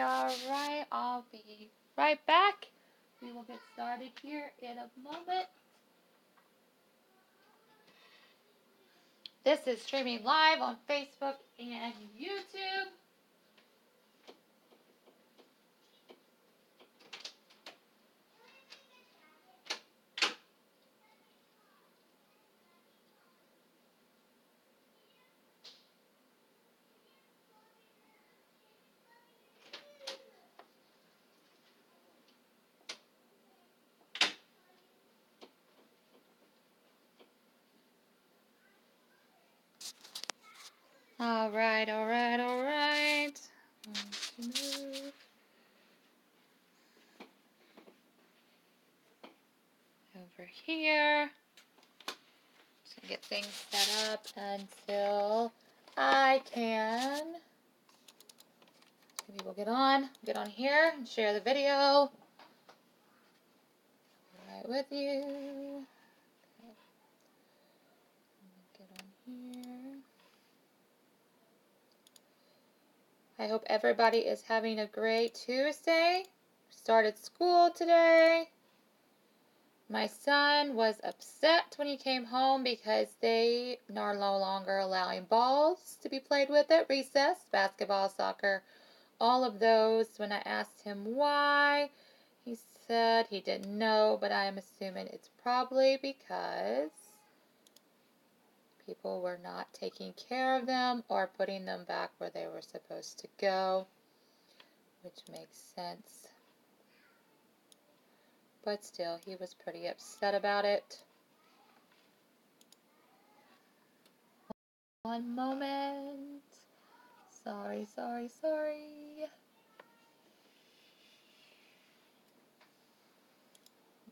right. I'll be right back. We will get started here in a moment. This is streaming live on Facebook and YouTube. All right. Move over here. Just gonna get things set up until I can. People get on here and share the video. Right with you. Get on here. I hope everybody is having a great Tuesday. Started school today. My son was upset when he came home because they are no longer allowing balls to be played with at recess, basketball, soccer, all of those. When I asked him why, he said he didn't know, but I am assuming it's probably because people were not taking care of them or putting them back where they were supposed to go, which makes sense. But still, he was pretty upset about it. One moment. Sorry.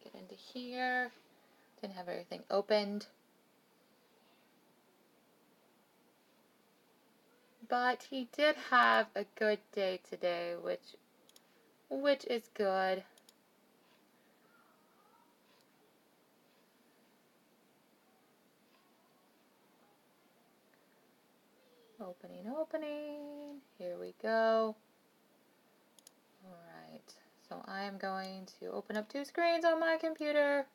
Get into here. Didn't have everything opened. But he did have a good day today, which is good. Opening. Here we go. Alright, so I am going to open up two screens on my computer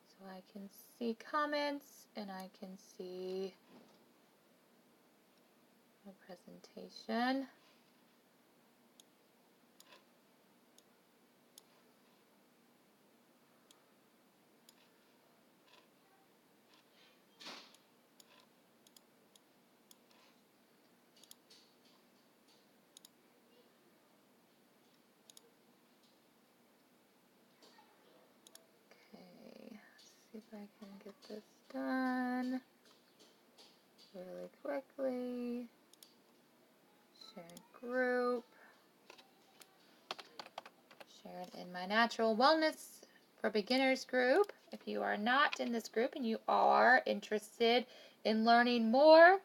so I can see comments and I can see my presentation. See if I can get this done really quickly. Share group. Share it in my Natural Wellness for Beginners group. If you are not in this group and you are interested in learning more,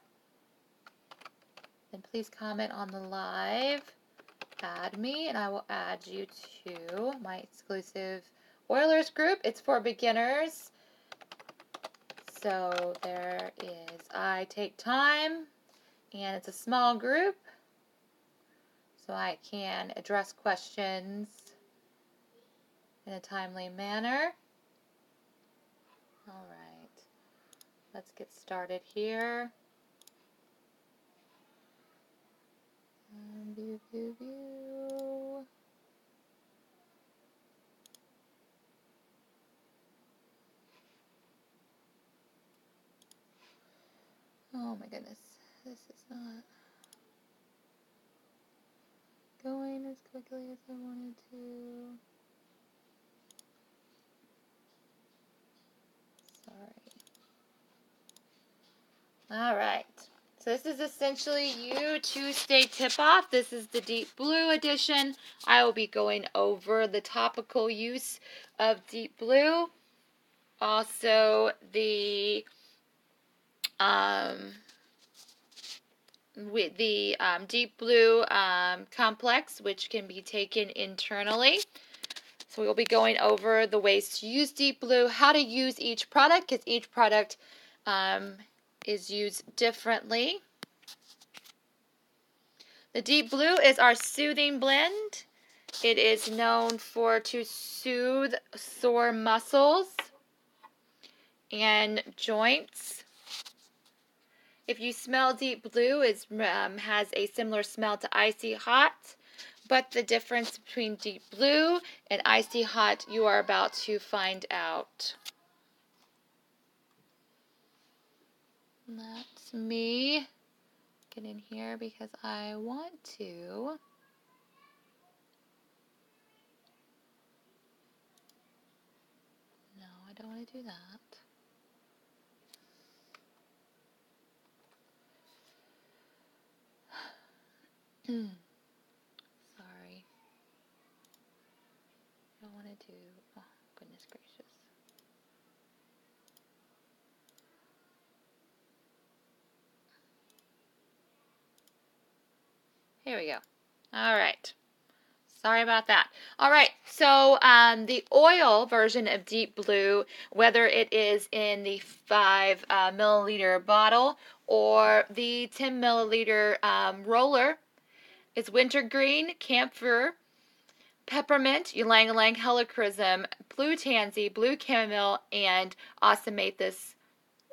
then please comment on the live. Add me and I will add you to my exclusive Oilers group. It's for beginners. So there is I Take Time, and it's a small group, so I can address questions in a timely manner. All right, let's get started here. View. Oh my goodness, this is not going as quickly as I wanted to. Sorry. All right. So this is essentially You Tuesday Tip-Off. This is the Deep Blue edition. I will be going over the topical use of Deep Blue. Also the Deep Blue complex, which can be taken internally. So we will be going over the ways to use Deep Blue, how to use each product, because each product is used differently. The Deep Blue is our soothing blend. It is known to soothe sore muscles and joints. If you smell Deep Blue, it has a similar smell to Icy Hot, but the difference between Deep Blue and Icy Hot you are about to find out. That's me. Get in here because I want to. No, I don't want to do that. Sorry. I don't want to do. Oh, goodness gracious. Here we go. All right. Sorry about that. All right, so the oil version of Deep Blue, whether it is in the 5 milliliter bottle or the 10 milliliter roller, is wintergreen, camphor, peppermint, ylang ylang, helichrysum, blue tansy, blue chamomile, and osmanthus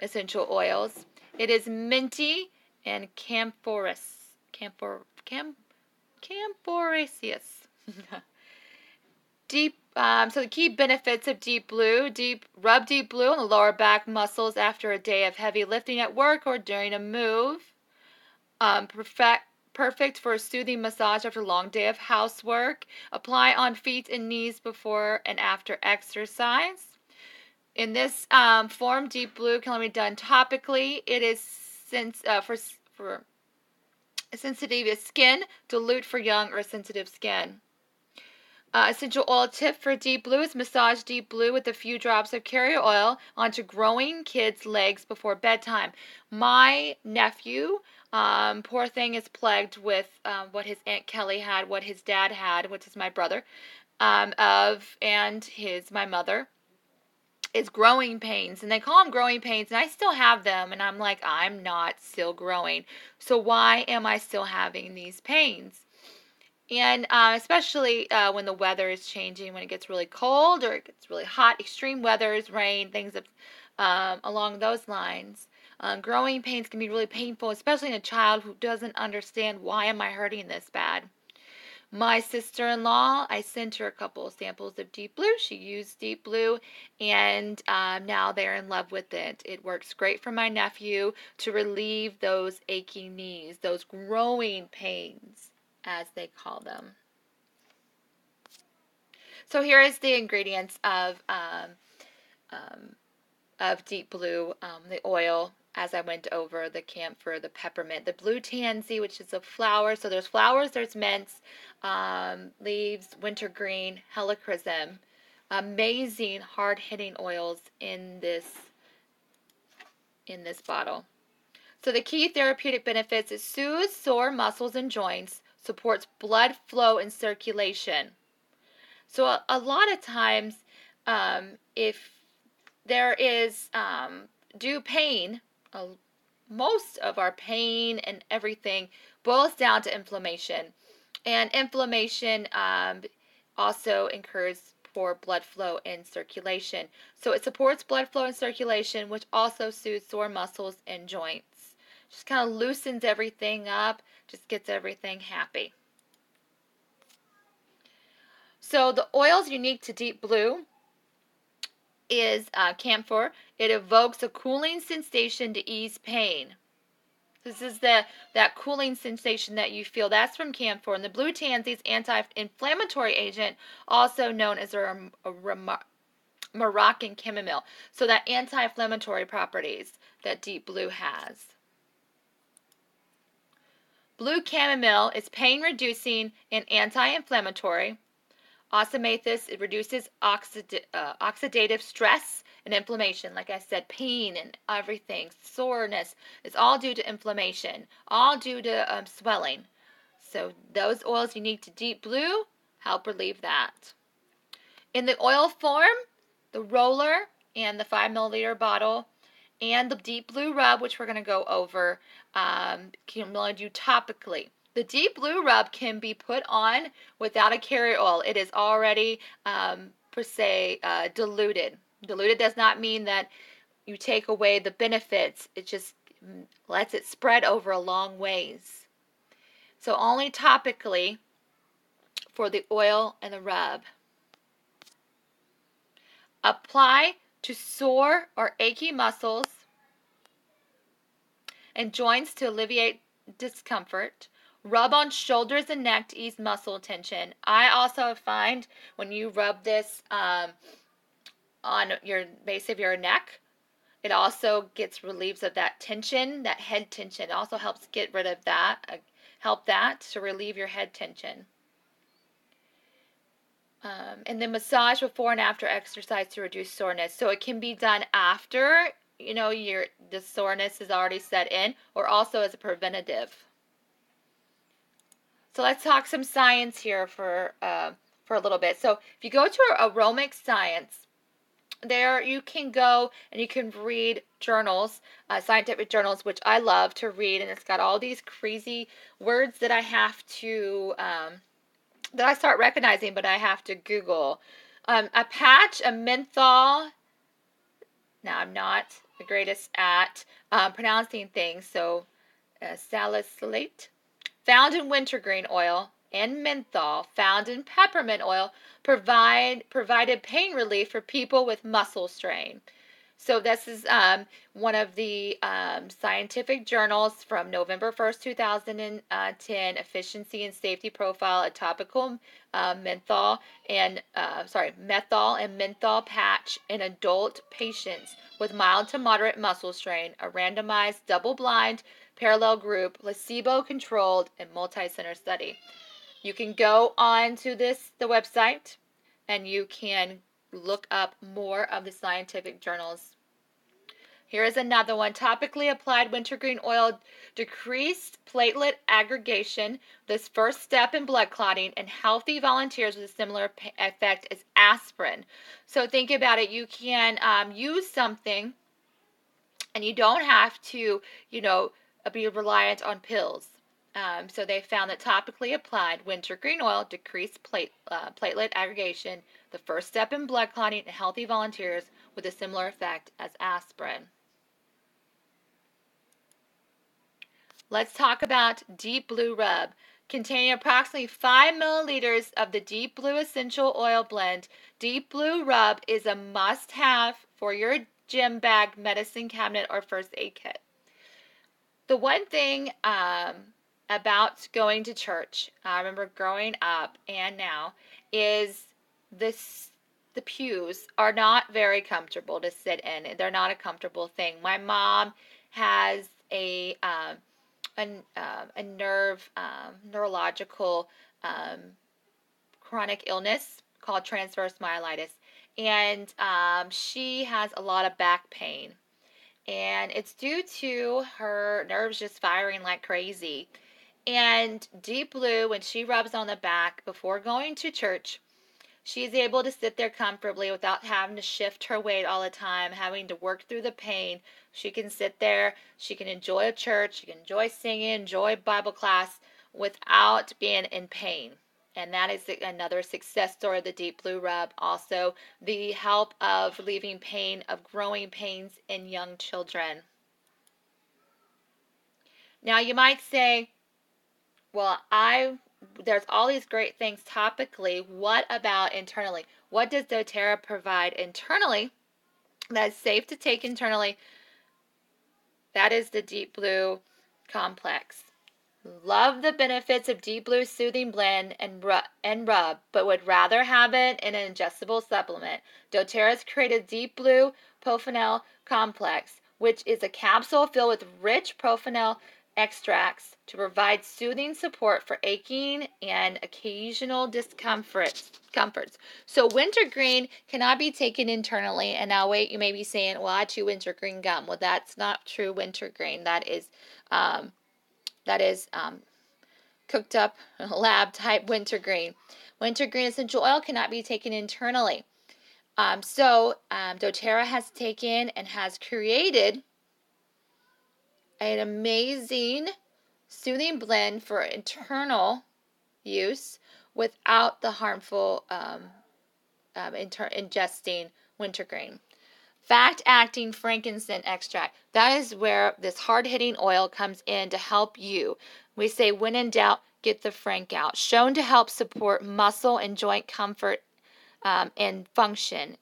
essential oils. It is minty and camphoraceous. So the key benefits of Deep Blue: rub Deep Blue on the lower back muscles after a day of heavy lifting at work or during a move. Perfect for a soothing massage after a long day of housework. Apply on feet and knees before and after exercise. In this form, Deep Blue can only be done topically. It is for sensitive skin, dilute for young or sensitive skin. Essential oil tip for Deep Blue is massage Deep Blue with a few drops of carrier oil onto growing kids' legs before bedtime. My nephew, poor thing, is plagued with what his Aunt Kelly had, what his dad had, which is my brother, and my mother, is growing pains. And they call them growing pains, and I still have them, and I'm like, I'm not still growing. So why am I still having these pains? And especially when the weather is changing, when it gets really cold or it gets really hot, extreme weathers, rain, things along those lines. Growing pains can be really painful, especially in a child who doesn't understand, why am I hurting this bad? My sister-in-law, I sent her a couple of samples of Deep Blue. She used Deep Blue, and now they're in love with it. It works great for my nephew to relieve those aching knees, those growing pains, as they call them. So here is the ingredients of Deep Blue, the oil, as I went over, the camphor, the peppermint, the blue tansy, which is a flower. So there's flowers, there's mints, leaves, wintergreen, helichrysum. Amazing hard-hitting oils in this bottle. So the key therapeutic benefits is soothes sore muscles and joints, supports blood flow and circulation. So a lot of times, if there is pain, most of our pain and everything boils down to inflammation. And inflammation also incurs poor blood flow and circulation. So it supports blood flow and circulation, which also soothes sore muscles and joints. Just kind of loosens everything up, just gets everything happy. So the oils unique to Deep Blue is camphor. It evokes a cooling sensation to ease pain. This is that cooling sensation that you feel. That's from camphor. And the blue tansy is anti-inflammatory agent, also known as a Moroccan chamomile. So that anti-inflammatory properties that Deep Blue has. Blue chamomile is pain-reducing and anti-inflammatory. Osmanthus, it reduces oxidative stress and inflammation. Like I said, pain and everything, soreness, it's all due to inflammation, all due to swelling. So those oils unique to Deep Blue help relieve that. In the oil form, the roller and the 5 milliliter bottle and the Deep Blue rub, which we're going to go over, can only do topically. The Deep Blue Rub can be put on without a carrier oil. It is already, per se, diluted. Diluted does not mean that you take away the benefits. It just lets it spread over a long ways. So only topically for the oil and the rub. Apply to sore or achy muscles and joints to alleviate discomfort. Rub on shoulders and neck to ease muscle tension. I also find when you rub this on your base of your neck, it also relieves of that tension, that head tension. It also helps get rid of that, help that to relieve your head tension. And then massage before and after exercise to reduce soreness. So it can be done after, the soreness is already set in, or also as a preventative. So let's talk some science here for a little bit. So if you go to Aromic Science, there you can go and you can read journals, scientific journals, which I love to read, and it's got all these crazy words that I have to that I start recognizing, but I have to Google. A patch, a menthol. Now, I'm not the greatest at pronouncing things, so salicylate, found in wintergreen oil, and menthol, found in peppermint oil, provided pain relief for people with muscle strain. So this is one of the scientific journals from November 1st, 2010, Efficiency and Safety Profile, a topical methyl and menthol patch in adult patients with mild to moderate muscle strain, a randomized, double-blind, parallel group, placebo-controlled, and multi-center study. You can go on to the website, and you can look up more of the scientific journals. Here is another one. Topically applied wintergreen oil decreased platelet aggregation, this first step in blood clotting, in healthy volunteers with a similar effect as aspirin. So think about it. You can use something, and you don't have to, be reliant on pills. So they found that topically applied wintergreen oil decreased platelet aggregation, the first step in blood clotting in healthy volunteers with a similar effect as aspirin. Let's talk about Deep Blue Rub. Containing approximately 5 milliliters of the Deep Blue Essential Oil Blend, Deep Blue Rub is a must-have for your gym bag, medicine cabinet, or first aid kit. The one thing about going to church, I remember growing up and now, is the pews are not very comfortable to sit in. They're not a comfortable thing. My mom has a neurological chronic illness called transverse myelitis, and she has a lot of back pain, and it's due to her nerves just firing like crazy. And Deep Blue, when she rubs on the back before going to church, she's able to sit there comfortably without having to shift her weight all the time, having to work through the pain. She can sit there, she can enjoy a church, she can enjoy singing, enjoy Bible class without being in pain. And that is another success story of the Deep Blue Rub. Also, the help of relieving pain, of growing pains in young children. Now you might say, well, there's all these great things topically. What about internally? What does doTERRA provide internally that is safe to take internally? That is the Deep Blue Complex. Love the benefits of Deep Blue Soothing Blend and rub, but would rather have it in an ingestible supplement. doTERRA's created Deep Blue Profenol Complex, which is a capsule filled with rich profenol extracts to provide soothing support for aching and occasional discomforts. So wintergreen cannot be taken internally. And now wait, you may be saying, well, I chew wintergreen gum. Well, that's not true wintergreen. That is cooked up lab type wintergreen. Wintergreen essential oil cannot be taken internally. So doTERRA has taken and has created an amazing soothing blend for internal use without the harmful ingesting wintergreen. Fast-acting frankincense extract. That is where this hard-hitting oil comes in to help you. We say, when in doubt, get the frank out. Shown to help support muscle and joint comfort and function.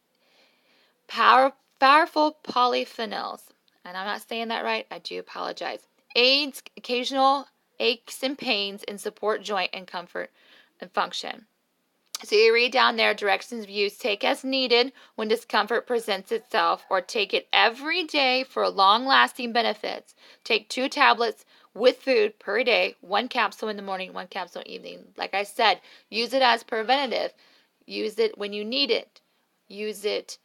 Powerful polyphenols. And I'm not saying that right. I do apologize. Aids occasional aches and pains and support joint and comfort and function. So you read down there, directions of use. Take as needed when discomfort presents itself, or take it every day for long-lasting benefits. Take 2 tablets with food per day, 1 capsule in the morning, 1 capsule in the evening. Like I said, use it as preventative. Use it when you need it. Use it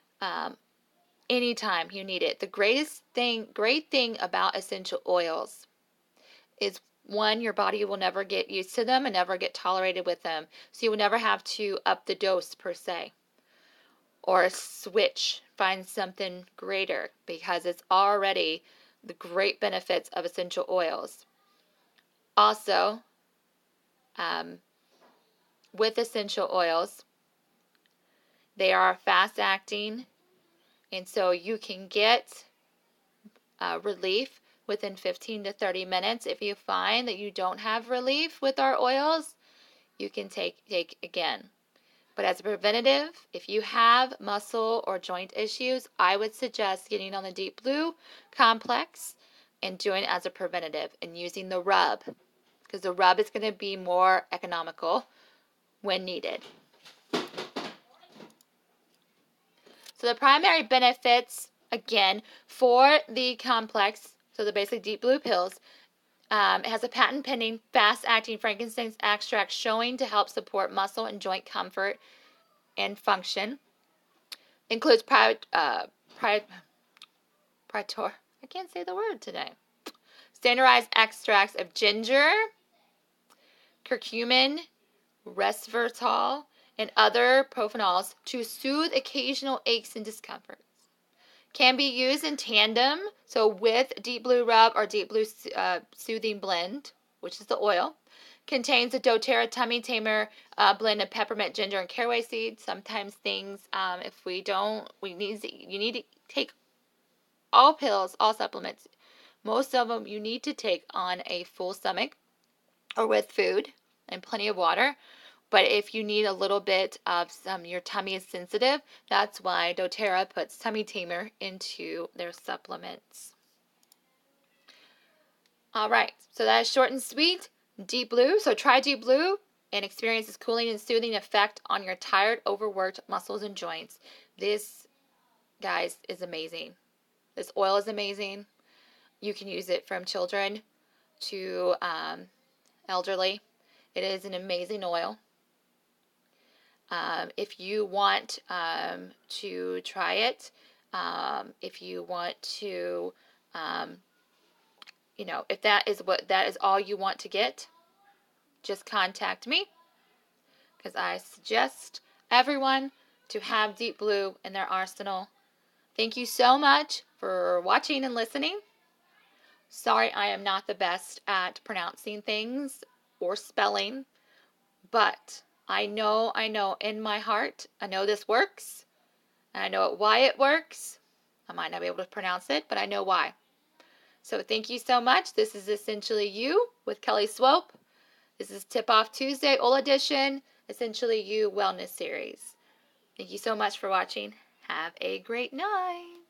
anytime you need it. The great thing about essential oils is, one, your body will never get used to them and never get tolerated with them. So you will never have to up the dose per se or switch, find something greater, because it's already the great benefits of essential oils. Also, with essential oils, they are fast acting, and so you can get relief within 15 to 30 minutes. If you find that you don't have relief with our oils, you can take again. But as a preventative, if you have muscle or joint issues, I would suggest getting on the Deep Blue complex and doing it as a preventative and using the rub, because the rub is going to be more economical when needed. So the primary benefits, again, for the complex, so the basic Deep Blue pills, it has a patent-pending, fast-acting frankincense extract showing to help support muscle and joint comfort and function. Includes I can't say the word today. Standardized extracts of ginger, curcumin, resveratrol, and other profanols to soothe occasional aches and discomforts. Can be used in tandem, so with Deep Blue Rub or Deep Blue Soothing Blend, which is the oil. Contains a doTERRA Tummy Tamer blend of peppermint, ginger, and caraway seeds. Sometimes things, if we don't, you need to take all pills, all supplements. Most of them you need to take on a full stomach or with food and plenty of water. But if you need a little bit of your tummy is sensitive, that's why doTERRA puts Tummy Tamer into their supplements. All right, so that is short and sweet. Deep Blue. So try Deep Blue and experience its cooling and soothing effect on your tired, overworked muscles and joints. This, guys, is amazing. This oil is amazing. You can use it from children to elderly. It is an amazing oil. If you want to try it, if you want to, if that is all you want to get, just contact me, because I suggest everyone to have Deep Blue in their arsenal. Thank you so much for watching and listening. Sorry, I am not the best at pronouncing things or spelling, but I know in my heart, I know this works, and I know why it works. I might not be able to pronounce it, but I know why. So thank you so much. This is Essentially You with Kelly Swope. This is Tip Off Tuesday, Old Edition, Essentially You Wellness Series. Thank you so much for watching. Have a great night.